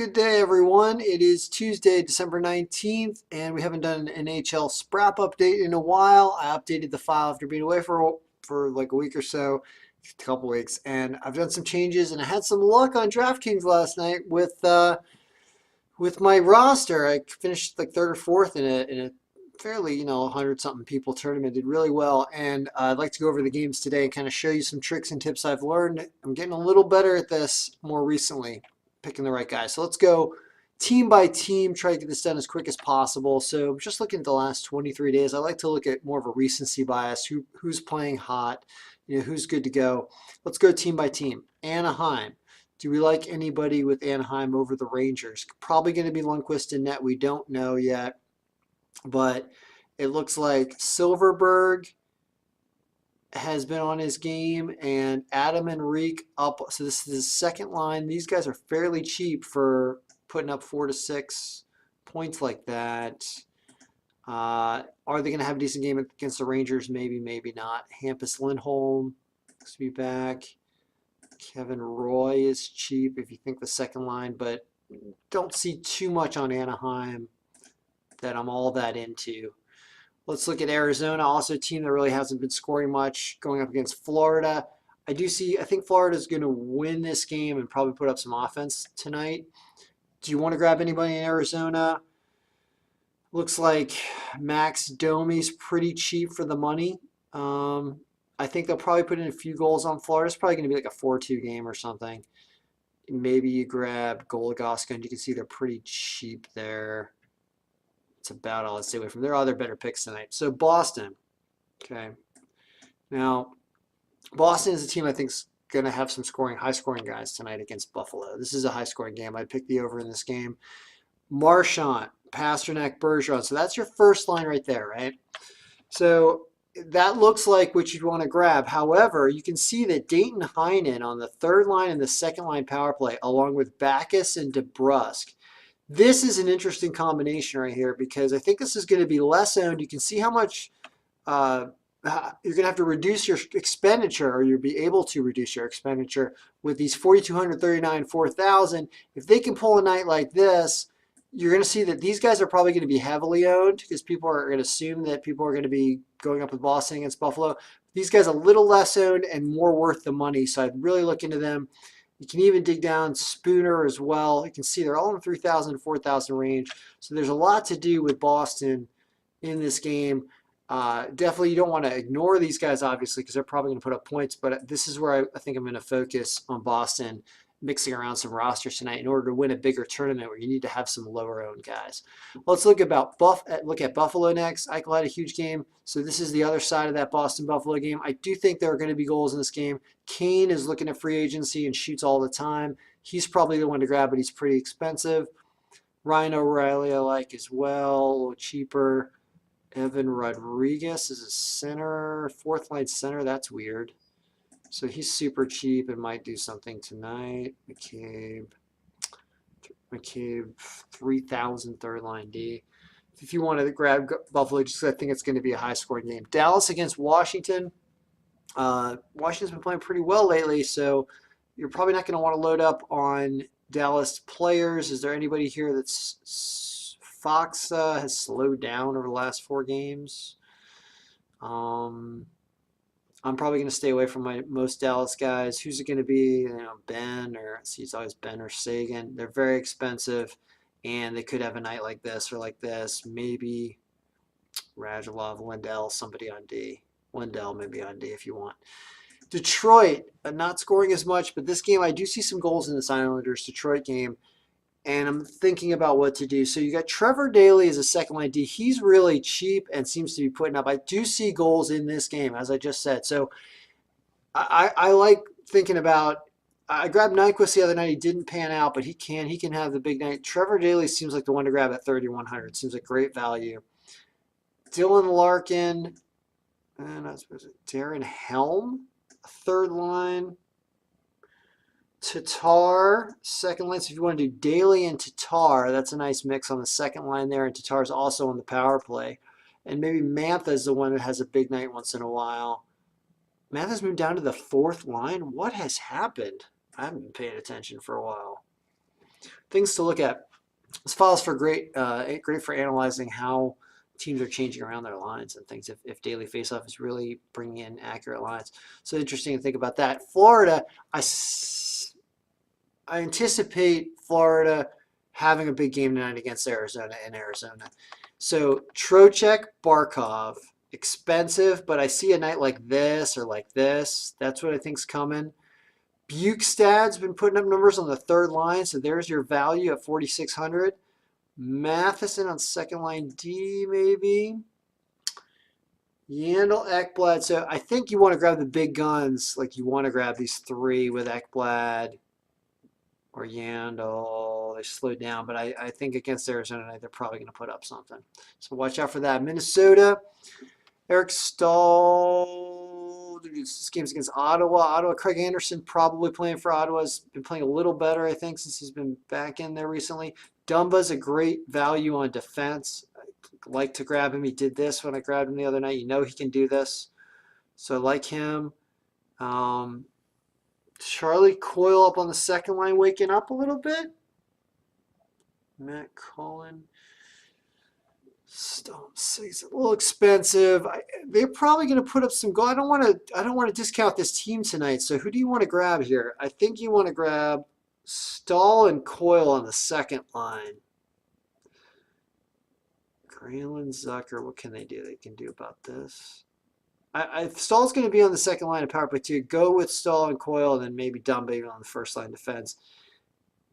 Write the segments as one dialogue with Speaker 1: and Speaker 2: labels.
Speaker 1: Good day, everyone. It is Tuesday, December 19th, and we haven't done an NHL Sprap update in a while. I updated the file after being away for like a week or so, a couple weeks, and I've done some changes, and I had some luck on DraftKings last night with my roster. I finished like third or fourth in a fairly, 100-something people tournament. Did really well, and I'd like to go over the games today and kind of show you some tricks and tips I've learned. I'm getting a little better at this more recently, picking the right guys. So let's go team by team, try to get this done as quick as possible. So just looking at the last 23 days, I like to look at more of a recency bias, who's playing hot, who's good to go. Let's go team by team. Anaheim. Do we like anybody with Anaheim over the Rangers? Probably going to be Lundqvist in net. We don't know yet, but it looks like Silverberg has been on his game, and Adam and Reek up. So this is his second line. These guys are fairly cheap for putting up 4 to 6 points like that. Are they going to have a decent game against the Rangers? Maybe, maybe not. Hampus Lindholm looks to be back. Kevin Roy is cheap if you think the second line, but don't see too much on Anaheim that I'm all that into. Let's look at Arizona, also a team that really hasn't been scoring much, going up against Florida. I think Florida is going to win this game and probably put up some offense tonight. Do you want to grab anybody in Arizona? Looks like Max Domi's pretty cheap for the money. I think they'll probably put in a few goals on Florida. It's probably going to be like a 4-2 game or something. Maybe you grab Goligoska, and you can see they're pretty cheap there. It's about all I'd stay away from. There are other better picks tonight. So Boston. Okay. Now, Boston is a team I think is going to have some high-scoring guys tonight against Buffalo. This is a high-scoring game. I'd pick the over in this game. Marchand, Pasternak, Bergeron. So that's your first line right there, right? So that looks like what you'd want to grab. However, you can see that Dayton Heinen on the third line and the second line power play, along with Backus and DeBrusk. This is an interesting combination right here because I think this is going to be less owned. You can see how much you're going to have to reduce your expenditure, or you'll be able to reduce your expenditure with these 4,239, 4,000. If they can pull a night like this, you're going to see that these guys are probably going to be heavily owned because people are going to assume that people are going to be going up with Boston against Buffalo. These guys are a little less owned and more worth the money, so I'd really look into them. You can even dig down Spooner as well. You can see they're all in the 3,000 to 4,000 range. So there's a lot to do with Boston in this game. Definitely you don't want to ignore these guys, obviously, because they're probably going to put up points. But this is where I think I'm going to focus on Boston, mixing around some rosters tonight in order to win a bigger tournament where you need to have some lower-owned guys. Let's look at Buffalo next. Eichel had a huge game, so this is the other side of that Boston-Buffalo game. I do think there are going to be goals in this game. Kane is looking at free agency and shoots all the time. He's probably the one to grab, but he's pretty expensive. Ryan O'Reilly I like as well, a little cheaper. Evan Rodriguez is a center, fourth-line center. That's weird. So he's super cheap and might do something tonight. McCabe, 3,000 third line D. If you want to grab Buffalo, just I think it's going to be a high-scoring game. Dallas against Washington. Washington's been playing pretty well lately, so you're probably not going to want to load up on Dallas players. Is there anybody here that's Fox has slowed down over the last 4 games? I'm probably going to stay away from most Dallas guys. Who's it going to be? Ben, or see, it's always Ben or Sagan. They're very expensive, and they could have a night like this or like this. Maybe Radulov, Lindell, somebody on D. Lindell maybe on D if you want. Detroit, not scoring as much, but this game I do see some goals in this Islanders-Detroit game, and I'm thinking about what to do. So you got Trevor Daley as a second-line D. He's really cheap and seems to be putting up. I do see goals in this game, as I just said. So I like thinking about – I grabbed Nyquist the other night. He didn't pan out, but he can have the big night. Trevor Daley seems like the one to grab at 3,100. Seems like great value. Dylan Larkin, and I suppose Darren Helm, third line. Tatar, second line. So if you want to do Daly and Tatar, that's a nice mix on the second line there. And Tatar's also on the power play. And maybe Mantha is the one that has a big night once in a while. Mantha's moved down to the 4th line. What has happened? I haven't been paying attention for a while. things to look at. This file's for great for analyzing how teams are changing around their lines and things. If daily faceoff is really bringing in accurate lines, so interesting to think about that. Florida, I anticipate Florida having a big game tonight against Arizona in Arizona. So Trocheck, Barkov, expensive, but I see a night like this or like this. That's what I think's coming. Bukestad's been putting up numbers on the third line, so there's your value at 4,600. Matheson on second line D, maybe. Yandel, Ekblad. So I think you want to grab the big guns, like you want to grab these three with Ekblad or Yandel. They slowed down, but I think against Arizona tonight, they're probably going to put up something. So watch out for that. Minnesota, Eric Stahl. This game's against Ottawa. Craig Anderson probably playing for Ottawa. Has been playing a little better, I think, since he's been back in there recently. Dumba's a great value on defense. I like to grab him. He did this when I grabbed him the other night. You know he can do this. So I like him. Charlie Coyle up on the second line, waking up a little bit. Matt Cullen. Stone Six, a little expensive. They're probably going to put up some goal. I don't want to discount this team tonight. So who do you want to grab here? I think you want to grab Stahl and Coyle on the second line. Grayland, Zucker, what can they do? They can do about this. Stahl's going to be on the second line of power play too. Go with Stahl and Coyle, and then maybe Dumba on the first line defense.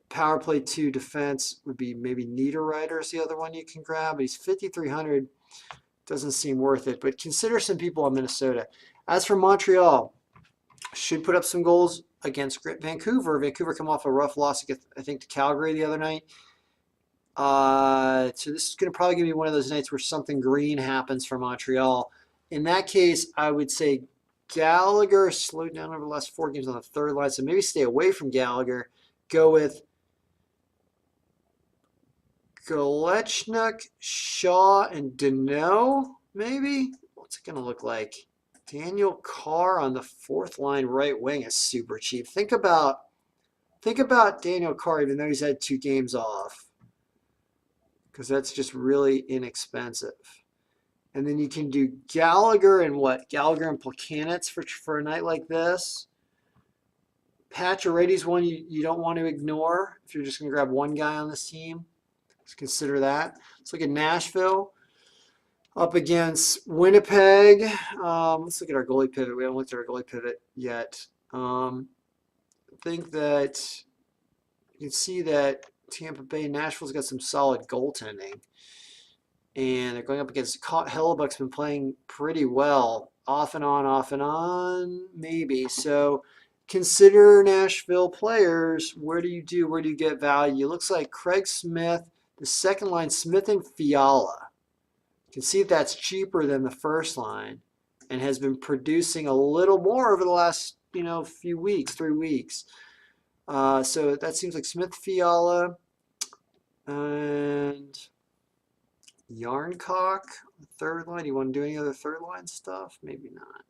Speaker 1: Power play 2 defense would be maybe Niederreiter is the other one you can grab. But he's 5,300. Doesn't seem worth it. But consider some people on Minnesota. As for Montreal, should put up some goals against Vancouver. Vancouver come off a rough loss, I think, to Calgary the other night. So this is going to probably give me one of those nights where something green happens for Montreal. In that case, I would say Gallagher slowed down over the last 4 games on the third line. So maybe stay away from Gallagher. Go with Galechnyuk, Shaw, and Deneau, maybe? What's it going to look like? Daniel Carr on the fourth line right wing is super cheap. Think about Daniel Carr, even though he's had 2 games off, because that's just really inexpensive. And then you can do Gallagher and what? Gallagher and Placanitz for a night like this. Pacioretty's one you don't want to ignore if you're just going to grab one guy on this team. Just consider that. Let's look at Nashville up against Winnipeg. Let's look at our goalie pivot. We haven't looked at our goalie pivot yet. I think that you can see that Tampa Bay, Nashville's got some solid goaltending. And they're going up against Hellebuck's been playing pretty well. Off and on, maybe. So consider Nashville players. Where do you get value? It looks like Craig Smith, the second line, Smith and Fiala. You can see that's cheaper than the first line and has been producing a little more over the last few weeks, 3 weeks. So that seems like Smith, Fiala, and Yarncock, third line. You want to do any other third line stuff? Maybe not.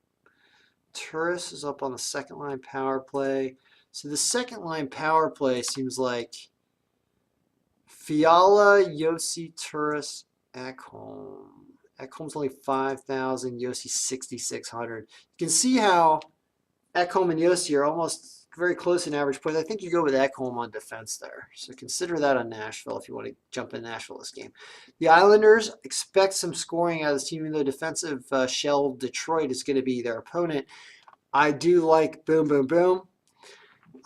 Speaker 1: Turris is up on the second line power play. So the second line power play seems like Fiala, Yossi, Turris, Ekholm. Ekholm's only 5,000, Yossi 6,600. You can see how Ekholm and Yossi are almost very close in average points. I think you go with Ekholm on defense there. So consider that on Nashville if you want to jump in Nashville this game. The Islanders expect some scoring out of this team, even though defensive shell Detroit is going to be their opponent. I do like boom, boom, boom.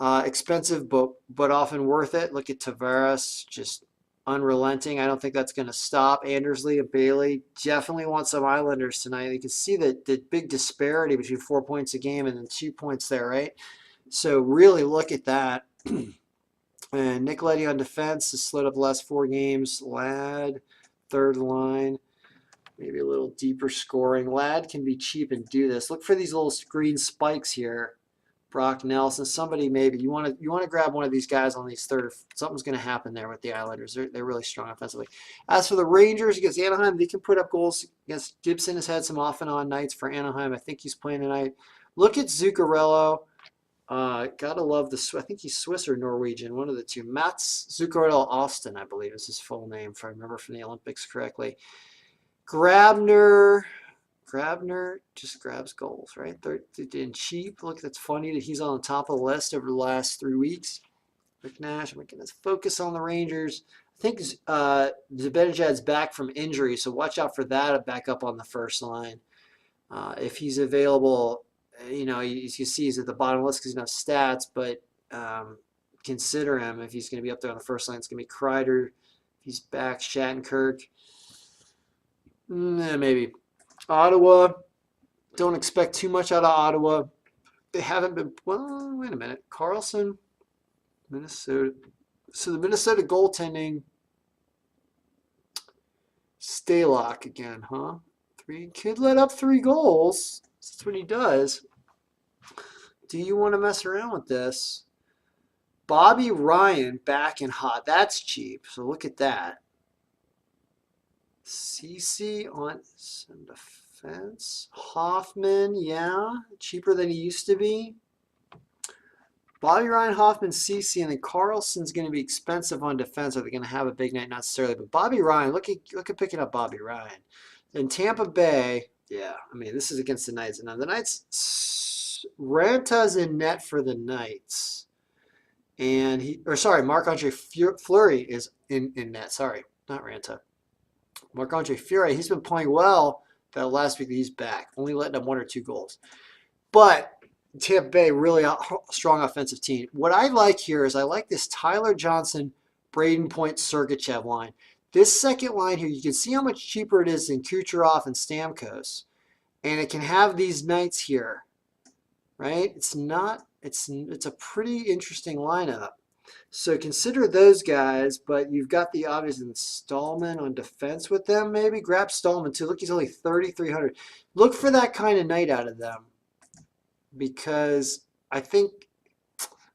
Speaker 1: Expensive, but often worth it. Look at Tavares, just unrelenting. I don't think that's going to stop. Andersley and Bailey definitely want some Islanders tonight. You can see the big disparity between 4 points a game and then 2 points there, right? So really look at that. And Nicoletti on defense has slowed up the last 4 games. Ladd, third line. Maybe a little deeper scoring. Ladd can be cheap and do this. Look for these little green spikes here. Brock Nelson, somebody maybe. You want to grab one of these guys on these third. Something's going to happen there with the Islanders. They're really strong offensively. As for the Rangers against Anaheim, they can put up goals. Against Gibson has had some off and on nights for Anaheim. I think he's playing tonight. Look at Zuccarello. Gotta love the, I think he's Swiss or Norwegian, one of the two. Mats Zuccarello Austin, I believe is his full name, if I remember from the Olympics correctly. Grabner just grabs goals, right? They're in cheap. Look, that's funny that he's on the top of the list over the last 3 weeks. McNash, we're going to focus on the Rangers. I think Zibanejad's back from injury, so watch out for that back up on the first line. If he's available, you know, you see he's at the bottom of the list because he doesn't have stats, but consider him if he's going to be up there on the first line. It's going to be Kreider. If he's back, Shattenkirk. Maybe. Ottawa. Don't expect too much out of Ottawa. They haven't been, well, wait a minute. Carlson, Minnesota. So the Minnesota goaltending, Stalock again, huh? Kid let up 3 goals. That's what he does. Do you want to mess around with this? Bobby Ryan back and hot. That's cheap. So look at that. CC on some defense. Hoffman, yeah. Cheaper than he used to be. Bobby Ryan, Hoffman, CC, and then Carlson's going to be expensive on defense. Are they going to have a big night? Not necessarily. But Bobby Ryan, look at picking up Bobby Ryan. In Tampa Bay, yeah, I mean, this is against the Knights. And now the Knights, Ranta's in net for the Knights. And Marc-Andre Fleury is in net. Sorry, not Ranta. Marc-Andre Fleury, he's been playing well that last week that he's back, only letting up 1 or 2 goals. But Tampa Bay, really a strong offensive team. What I like here is I like this Tyler Johnson, Braden Point, Sergachev line. This second line here, you can see how much cheaper it is than Kucherov and Stamkos. And it can have these nights here, right? It's a pretty interesting lineup. So consider those guys, but you've got the obvious Stallman on defense with them, maybe. Grab Stallman too. Look, he's only 3,300. Look for that kind of night out of them. Because I think,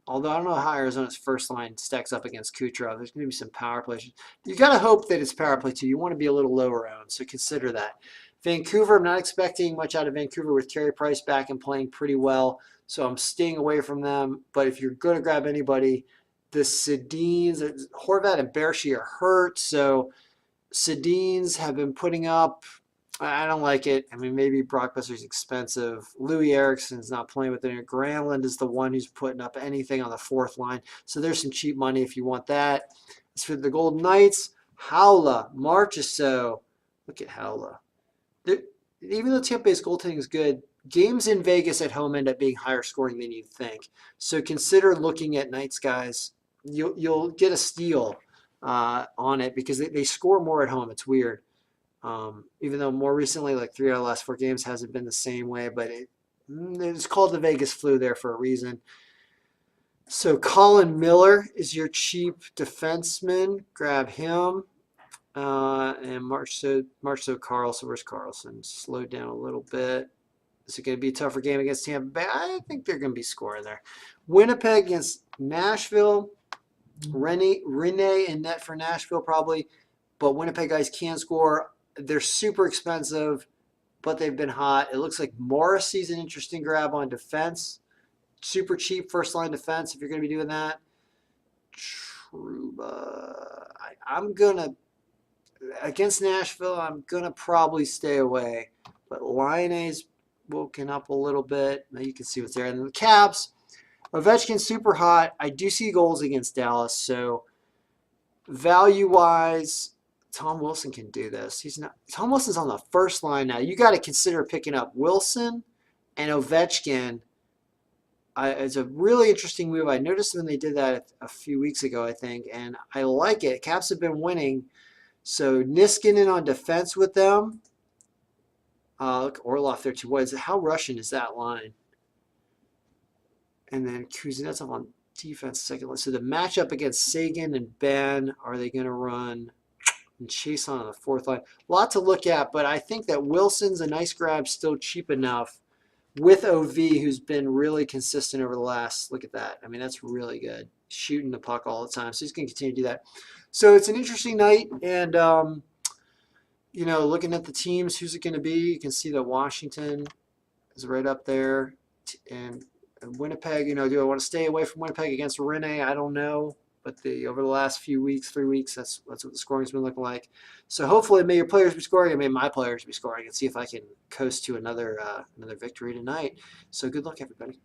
Speaker 1: although I don't know how Arizona's first line stacks up against Kucherov, there's going to be some power plays. You got to hope that it's power play too. You want to be a little lower owned, so consider that. Vancouver, I'm not expecting much out of Vancouver with Carey Price back and playing pretty well, so I'm staying away from them. But if you're going to grab anybody, the Sedins, Horvat and Bershi are hurt, so Sedins have been putting up. I don't like it. I mean, maybe Brock Besser's expensive. Louis Erickson's not playing with it. Granlund is the one who's putting up anything on the fourth line. So there's some cheap money if you want that. As for the Golden Knights, Howla, Marchessault. Look at Howla. Even though Tampa Bay's goaltending is good, games in Vegas at home end up being higher scoring than you think. So consider looking at Knights, guys. You'll get a steal on it because they score more at home. It's weird. Even though more recently, like 3 out of the last 4 games hasn't been the same way, but it's called the Vegas flu there for a reason. So Colin Miller is your cheap defenseman. Grab him. And Marchessault Carlson. Where's Carlson? Slowed down a little bit. Is it going to be a tougher game against Tampa Bay? I think they're going to be scoring there. Winnipeg against Nashville. Rene in net for Nashville probably. But Winnipeg guys can score. They're super expensive, but they've been hot. It looks like Morrissey's an interesting grab on defense. Super cheap first-line defense if you're going to be doing that. Trouba. I'm going to, against Nashville, I'm going to probably stay away. But Laine's woken up a little bit. Now you can see what's there. And the Caps, Ovechkin's super hot. I do see goals against Dallas, so value-wise, Tom Wilson can do this. Tom Wilson's on the first line now. You got to consider picking up Wilson and Ovechkin. It's a really interesting move. I noticed when they did that a few weeks ago, I think, and I like it. Caps have been winning. So Niskanen on defense with them. Look, Orlov there too. How Russian is that line? And then Kuznetsov on defense second line. So the matchup against Sagan and Ben, are they going to run and Chase on the fourth line? A lot to look at, but I think that Wilson's a nice grab, still cheap enough with OV, who's been really consistent over the last, look at that. I mean, that's really good. Shooting the puck all the time. So he's going to continue to do that. So it's an interesting night. And, you know, looking at the teams, who's it going to be? You can see that Washington is right up there. And Winnipeg, do I want to stay away from Winnipeg against Rene? I don't know. But over the last few weeks, 3 weeks, that's what the scoring's been looking like. So hopefully, may your players be scoring, and may my players be scoring, and see if I can coast to another victory tonight. So good luck, everybody.